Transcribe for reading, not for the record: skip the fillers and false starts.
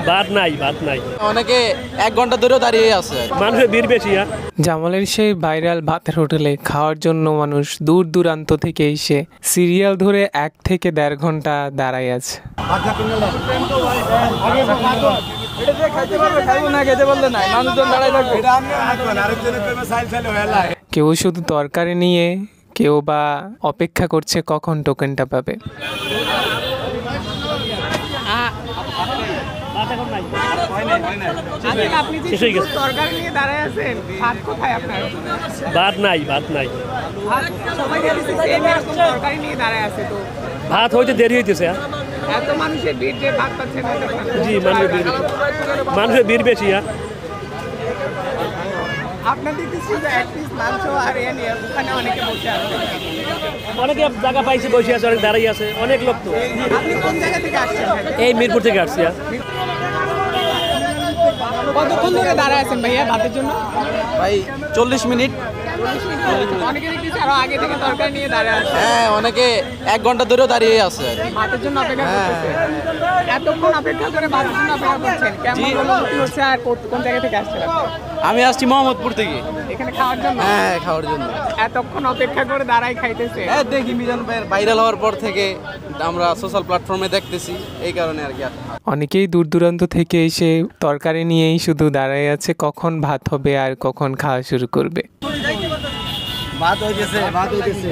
ভাত নাই, ভাত নাই। অনেকে 1 ঘন্টা ধরেও দাঁড়িয়ে আছে। মানুষের ভিড় বেশি। জামালের সেই ভাইরাল ভাতের হোটেলে খাওয়ার জন্য মানুষ দূর দূরান্ত থেকে এসে সিরিয়াল ধরে 1 থেকে 1.5 ঘন্টা দাঁড়ায় আছে। কেউ শুধু তরকারি নিয়ে, কেউ বা অপেক্ষা করছে কখন টোকেনটা পাবে। ভাত নাই, ভাত নাই। ভাত হইতে দেরি হইতেছে। জি, মানুষের ভিড় বেশি। অনেকে জায়গা পাইছে, বসে আছে, অনেক দাঁড়িয়ে আছে, অনেক লোক। তো এই মিরপুর থেকে আসছি। কতক্ষণ ধরে দাঁড়ায় আছেন ভাইয়া ভাতের জন্য? ভাই 40 মিনিট। অনেকে দেখতেছি আরো আগে থেকে তরকারি নিয়ে দাঁড়ায় আছে। হ্যাঁ, অনেকে 1 ঘন্টা ধরেও দাঁড়িয়ে আছে ভাতের জন্য অপেক্ষা করতেছে। এতক্ষণ অপেক্ষা করে ভাতের জন্য অপেক্ষা করছেন, কেমন অনুভূতি হচ্ছে? আর কোন জায়গা থেকে আসছেন? আমি আসছি মোহাম্মদপুর থেকে। এখানে খাওয়ার জন্য? হ্যাঁ, খাওয়ার জন্য। এতক্ষণ অপেক্ষা করে দাঁড়াই খাইতেছে? হ্যাঁ, দেখি মিজান ভাইয়ের ভাইরাল হওয়ার পর থেকে আমরা সোশ্যাল প্ল্যাটফর্মে দেখতেছি, এই কারণে আর কি। অনেকেই দূর দূরান্ত থেকে এসে তরকারি নিয়েই শুধু দাঁড়ায় আছে কখন ভাত হবে আর কখন খাওয়া শুরু করবে। ভাত হইতেছে।